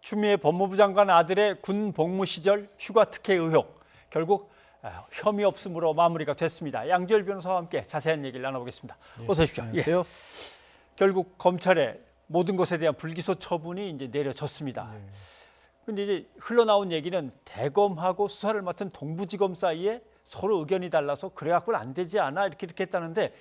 추미애 법무부 장관 아들의 군 복무 시절 휴가 특혜 의혹 결국 혐의 없음으로 마무리가 됐습니다. 양지열 변호사와 함께 자세한 얘기를 나눠보겠습니다. 어서 오십시오. 안녕하세요. 결국 검찰의 모든 것에 대한 불기소 처분이 이제 내려졌습니다. 근데 이제 흘러나온 얘기는 대검하고 수사를 맡은 동부지검 사이에 서로 의견이 달라서 그래갖고는 안 되지 않아 이렇게 했다는데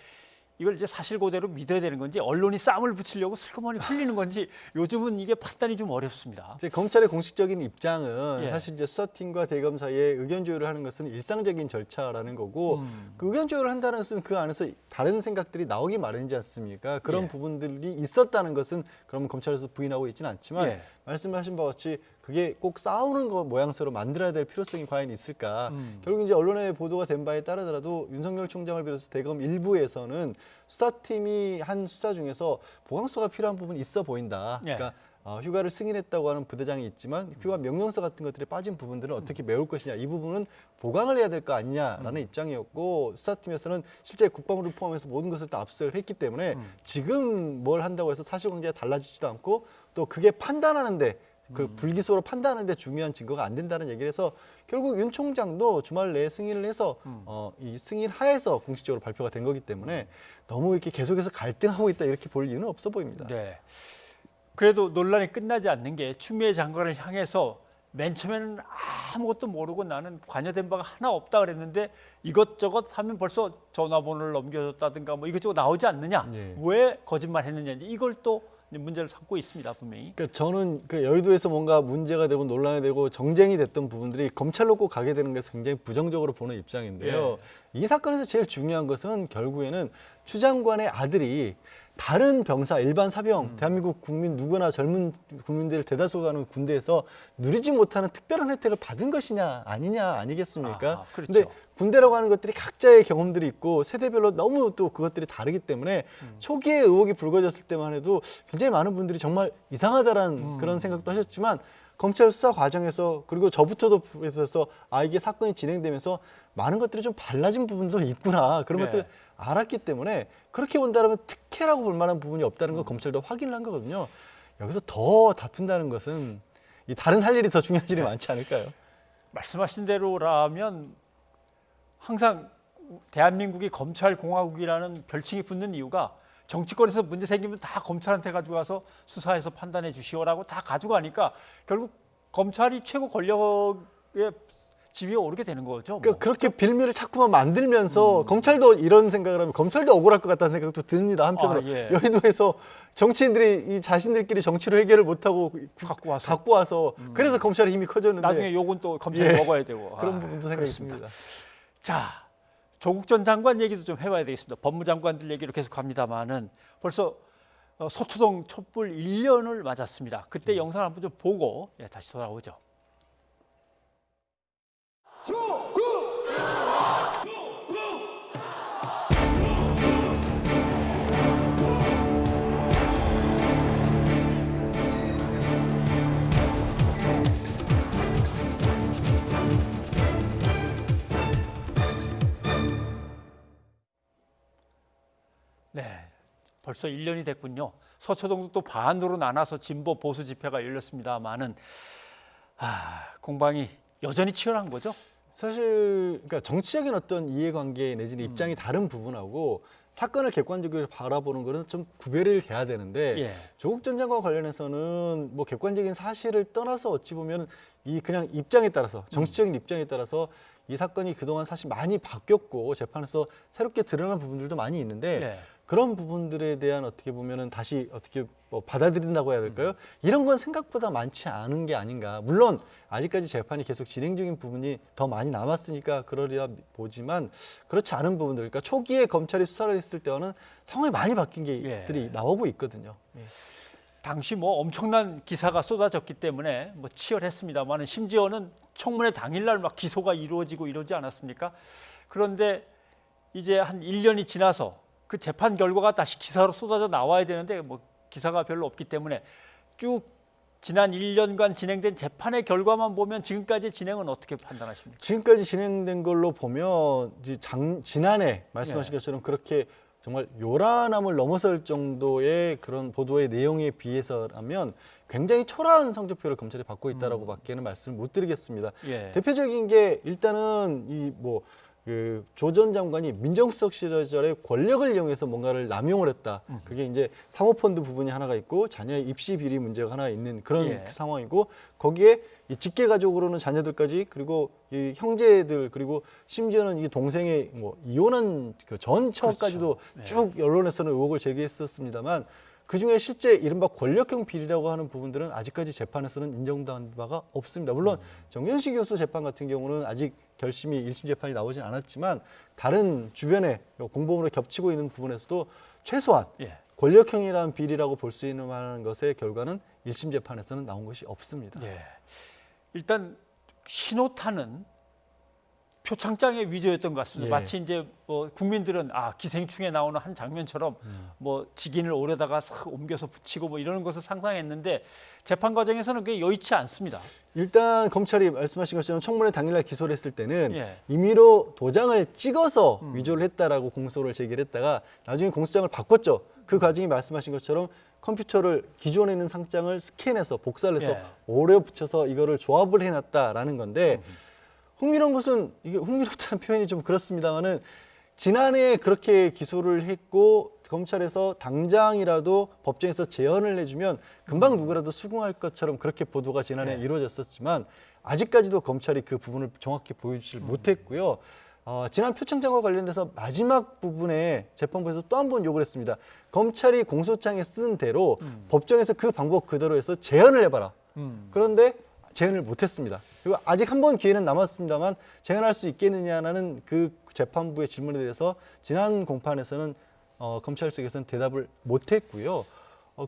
이걸 이제 사실 그대로 믿어야 되는 건지 언론이 쌈을 붙이려고 슬그머니 흘리는 건지 요즘은 이게 판단이 좀 어렵습니다. 이제 검찰의 공식적인 입장은 예. 사실 이제 수사팀과 대검 사이에 의견 조율을 하는 것은 일상적인 절차라는 거고 그 의견 조율을 한다는 것은 그 안에서 다른 생각들이 나오기 마련이지 않습니까? 그런 예. 부분들이 있었다는 것은 그러면 검찰에서 부인하고 있지는 않지만 예. 말씀하신 바와 같이 그게 꼭 싸우는 거 모양새로 만들어야 될 필요성이 과연 있을까? 결국 이제 언론에 보도가 된 바에 따르더라도 윤석열 총장을 비롯해서 대검 일부에서는 수사팀이 한 수사 중에서 보강서가 필요한 부분이 있어 보인다. 예. 그러니까 휴가를 승인했다고 하는 부대장이 있지만 휴가 명령서 같은 것들이 빠진 부분들은 어떻게 메울 것이냐, 이 부분은 보강을 해야 될 거 아니냐라는 입장이었고, 수사팀에서는 실제 국방부를 포함해서 모든 것을 다 압수수색을 했기 때문에 지금 뭘 한다고 해서 사실관계가 달라지지도 않고 또 그게 판단하는데 그 불기소로 판단하는데 중요한 증거가 안 된다는 얘기를 해서 결국 윤 총장도 주말 내에 승인을 해서 이 승인 하에서 공식적으로 발표가 된 거기 때문에 너무 이렇게 계속해서 갈등하고 있다 이렇게 볼 이유는 없어 보입니다. 네. 그래도 논란이 끝나지 않는 게 추미애 장관을 향해서 맨 처음에는 아무것도 모르고 나는 관여된 바가 하나 없다 그랬는데 이것저것 하면 벌써 전화번호를 넘겨줬다든가 뭐 이것저것 나오지 않느냐. 네. 왜 거짓말했느냐. 이걸 또 문제를 삼고 있습니다, 분명히. 그러니까 저는 그 여의도에서 뭔가 문제가 되고 논란이 되고 정쟁이 됐던 부분들이 검찰로 꼭 가게 되는 것을 굉장히 부정적으로 보는 입장인데요. 이 사건에서 제일 중요한 것은 결국에는 추 장관의 아들이 다른 병사, 일반 사병, 대한민국 국민 누구나 젊은 국민들 대다수가 가는 군대에서 누리지 못하는 특별한 혜택을 받은 것이냐 아니냐 아니겠습니까? 그렇죠. 근데 군대라고 하는 것들이 각자의 경험들이 있고 세대별로 너무 또 그것들이 다르기 때문에 초기에 의혹이 불거졌을 때만 해도 굉장히 많은 분들이 정말 이상하다라는 그런 생각도 하셨지만 검찰 수사 과정에서 그리고 저부터도 그래서 이게 사건이 진행되면서 많은 것들이 좀 달라진 부분도 있구나 그런 네. 것들 알았기 때문에 그렇게 본다면 특혜라고 볼 만한 부분이 없다는 걸 검찰도 확인을 한 거거든요. 여기서 더 다툰다는 것은 이 다른 할 일이 더 중요한 일이 많지 않을까요? 말씀하신 대로라면 항상 대한민국이 검찰공화국이라는 별칭이 붙는 이유가 정치권에서 문제 생기면 다 검찰한테 가져가서 수사해서 판단해 주시오라고 다 가져가니까 결국 검찰이 최고 권력의 지위에 오르게 되는 거죠. 뭐. 그러니까 그렇게 빌미를 자꾸만 만들면서 검찰도 이런 생각을 하면 검찰도 억울할 것 같다는 생각도 듭니다. 한편으로 예. 여의도에서 정치인들이 이 자신들끼리 정치로 해결을 못하고 갖고 와서 그래서 검찰의 힘이 커졌는데 나중에 욕은 또 검찰이 먹어야 되고 그런 부분도 생각이 그렇습니다. 듭니다. 자, 조국 전 장관 얘기도 좀 해봐야 되겠습니다. 법무장관들 얘기로 계속 합니다만은 벌써 서초동 촛불 1년을 맞았습니다. 그때 영상을 한번 좀 보고 다시 돌아오죠. 네, 벌써 1년이 됐군요. 서초동도 또 반으로 나눠서 진보 보수 집회가 열렸습니다만은 공방이 여전히 치열한 거죠. 사실 그러니까 정치적인 어떤 이해관계 내지는 입장이 다른 부분하고 사건을 객관적으로 바라보는 거는 좀 구별을 해야 되는데 조국 전 장관 관련해서는 뭐 객관적인 사실을 떠나서 어찌 보면 이 그냥 입장에 따라서 정치적인 입장에 따라서 이 사건이 그동안 사실 많이 바뀌었고 재판에서 새롭게 드러난 부분들도 많이 있는데 그런 부분들에 대한 어떻게 보면은 다시 어떻게 받아들인다고 해야 될까요? 이런 건 생각보다 많지 않은 게 아닌가. 물론 아직까지 재판이 계속 진행 중인 부분이 더 많이 남았으니까 그러리라 보지만 그렇지 않은 부분들, 그러니까 초기에 검찰이 수사를 했을 때와는 상황이 많이 바뀐 게들이 나오고 있거든요. 당시 뭐 엄청난 기사가 쏟아졌기 때문에 뭐 치열했습니다만은 심지어는 청문회 당일날 막 기소가 이루어지고 이러지 않았습니까? 그런데 이제 한 1년이 지나서 그 재판 결과가 다시 기사로 쏟아져 나와야 되는데 뭐 기사가 별로 없기 때문에 쭉 지난 1년간 진행된 재판의 결과만 보면 지금까지 진행은 어떻게 판단하십니까? 지금까지 진행된 걸로 보면 이제 지난해 말씀하신 것처럼 그렇게 정말 요란함을 넘어설 정도의 그런 보도의 내용에 비해서라면 굉장히 초라한 성적표를 검찰이 받고 있다라고밖에는 말씀을 못 드리겠습니다. 예. 대표적인 게 일단은 조 전 장관이 민정수석 시절에 권력을 이용해서 뭔가를 남용을 했다. 그게 이제 사모펀드 부분이 하나가 있고 자녀의 입시 비리 문제가 하나 있는 그런 예. 상황이고 거기에 이 직계 가족으로는 자녀들까지 그리고 이 형제들 그리고 심지어는 이 동생의 뭐 이혼한 그 전 처까지도 그렇죠. 쭉 언론에서는 의혹을 제기했었습니다만 그 중에 실제 이른바 권력형 비리라고 하는 부분들은 아직까지 재판에서는 인정된 바가 없습니다. 물론 정윤식 교수 재판 같은 경우는 아직 결심이 1심 재판이 나오진 않았지만 다른 주변에 공범으로 겹치고 있는 부분에서도 최소한 예. 권력형이라는 비리라고 볼 수 있는 만한 것의 결과는 1심 재판에서는 나온 것이 없습니다. 예. 일단 신호탄은 표창장의 위조였던 것 같습니다. 예. 마치 이제 뭐 국민들은 기생충에 나오는 한 장면처럼 뭐 직인을 오려다가 싹 옮겨서 붙이고 뭐 이러는 것을 상상했는데 재판 과정에서는 그게 여의치 않습니다. 일단 검찰이 말씀하신 것처럼 청문회 당일날 기소를 했을 때는 예. 임의로 도장을 찍어서 위조를 했다라고 공소를 제기를 했다가 나중에 공소장을 바꿨죠. 그 과정이 말씀하신 것처럼 컴퓨터를 기존에 있는 상장을 스캔해서 복사를 해서 예. 오려 붙여서 이거를 조합을 해놨다라는 건데 흥미로운 것은 이게 흥미롭다는 표현이 좀 그렇습니다만은 지난해 그렇게 기소를 했고 검찰에서 당장이라도 법정에서 재연을 해주면 금방 누구라도 수긍할 것처럼 그렇게 보도가 지난해 이루어졌었지만 아직까지도 검찰이 그 부분을 정확히 보여주질 못했고요. 지난 표창장과 관련돼서 마지막 부분에 재판부에서 또 한 번 요구를 했습니다. 검찰이 공소장에 쓴 대로 법정에서 그 방법 그대로 해서 재연을 해봐라. 그런데 재연을 못했습니다. 그리고 아직 한 번 기회는 남았습니다만 재연할 수 있겠느냐는 그 재판부의 질문에 대해서 지난 공판에서는 검찰 측에서는 대답을 못했고요.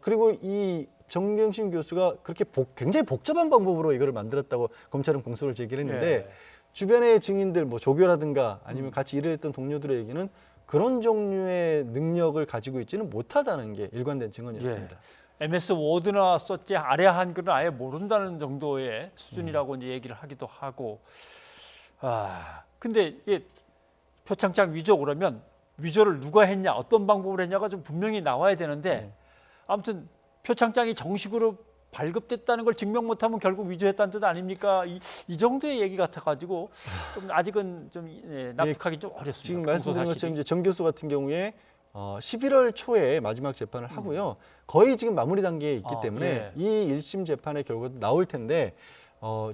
그리고 이 정경심 교수가 그렇게 굉장히 복잡한 방법으로 이걸 만들었다고 검찰은 공소를 제기를 했는데 예. 주변의 증인들 뭐 조교라든가 아니면 같이 일을 했던 동료들의 얘기는 그런 종류의 능력을 가지고 있지는 못하다는 게 일관된 증언이었습니다. MS 워드나 썼지 아래 한글은 아예 모른다는 정도의 수준이라고 이제 얘기를 하기도 하고. 근데 이게 표창장 위조 그러면 위조를 누가 했냐, 어떤 방법으로 했냐가 좀 분명히 나와야 되는데 아무튼 표창장이 정식으로 발급됐다는 걸 증명 못하면 결국 위조했다는 뜻 아닙니까? 이 정도의 얘기 같아가지고 좀 아직은 좀 납득하기 좀 어렵습니다. 지금 말씀드린 것처럼 이제 정 교수 같은 경우에 11월 초에 마지막 재판을 하고요. 거의 지금 마무리 단계에 있기 때문에 이 1심 재판의 결과도 나올 텐데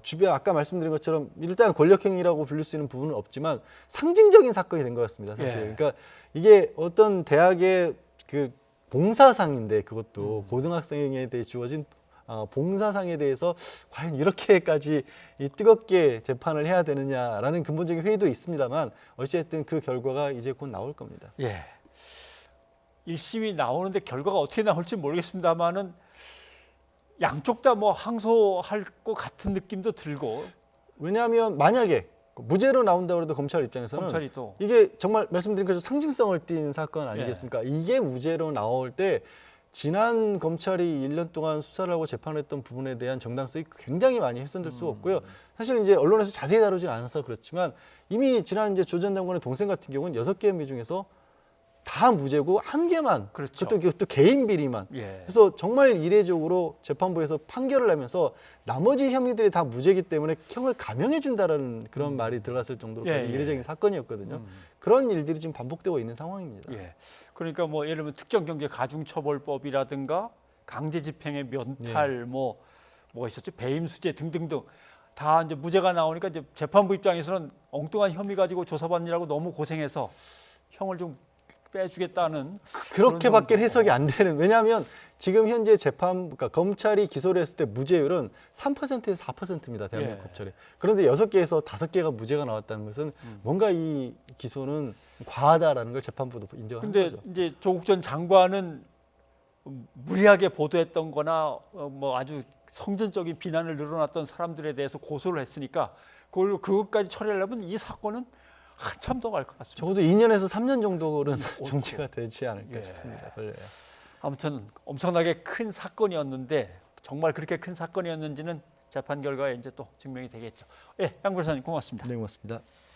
주변 아까 말씀드린 것처럼 일단 권력행위라고 불릴 수 있는 부분은 없지만 상징적인 사건이 된 것 같습니다. 사실. 그러니까 이게 어떤 대학의 그 봉사상인데 그것도 고등학생에 대해 주어진 봉사상에 대해서 과연 이렇게까지 뜨겁게 재판을 해야 되느냐라는 근본적인 회의도 있습니다만 어쨌든 그 결과가 이제 곧 나올 겁니다. 예. 1심이 나오는데 결과가 어떻게 나올지 모르겠습니다만은 양쪽 다 뭐 항소할 것 같은 느낌도 들고. 왜냐하면 만약에 무죄로 나온다고 해도 검찰 입장에서는 검찰이 또 이게 정말 말씀드린 것처럼 상징성을 띈 사건 아니겠습니까? 이게 무죄로 나올 때 지난 검찰이 1년 동안 수사를 하고 재판했던 부분에 대한 정당성이 굉장히 많이 훼손될 수가 없고요. 사실 이제 언론에서 자세히 다루진 않아서 그렇지만 이미 지난 이제 조 전 장관의 동생 같은 경우는 6개 혐의 중에서 다 무죄고 1개만 그렇죠. 그것도 개인 비리만. 그래서 정말 이례적으로 재판부에서 판결을 하면서 나머지 혐의들이 다 무죄이기 때문에 형을 감형해 준다라는 그런 말이 들어갔을 정도로까지 이례적인 사건이었거든요. 그런 일들이 지금 반복되고 있는 상황입니다. 그러니까 뭐 예를 들면 특정경제 가중처벌법이라든가 강제집행의 면탈 뭐가 있었죠? 배임수재 등등등 다 이제 무죄가 나오니까 이제 재판부 입장에서는 엉뚱한 혐의 가지고 조사받느라고 너무 고생해서 형을 좀 빼주겠다는 그렇게밖에 해석이 안 되는. 왜냐하면 지금 현재 그러니까 검찰이 기소를 했을 때 무죄율은 3%에서 4%입니다. 대한민국 검찰이. 그런데 6개에서 5개가 무죄가 나왔다는 것은 뭔가 이 기소는 과하다라는 걸 재판부도 인정하는 거죠. 근데 이제 조국 전 장관은 무리하게 보도했던 거나 뭐 아주 성전적인 비난을 늘어놨던 사람들에 대해서 고소를 했으니까 그것까지 처리하려면 이 사건은 한참 더 갈 것 같습니다. 적어도 2년에서 3년 정도는 정치가 되지 않을까 싶습니다. 아무튼 엄청나게 큰 사건이었는데 정말 그렇게 큰 사건이었는지는 재판 결과에 이제 또 증명이 되겠죠. 양 변호사님 고맙습니다. 네, 고맙습니다.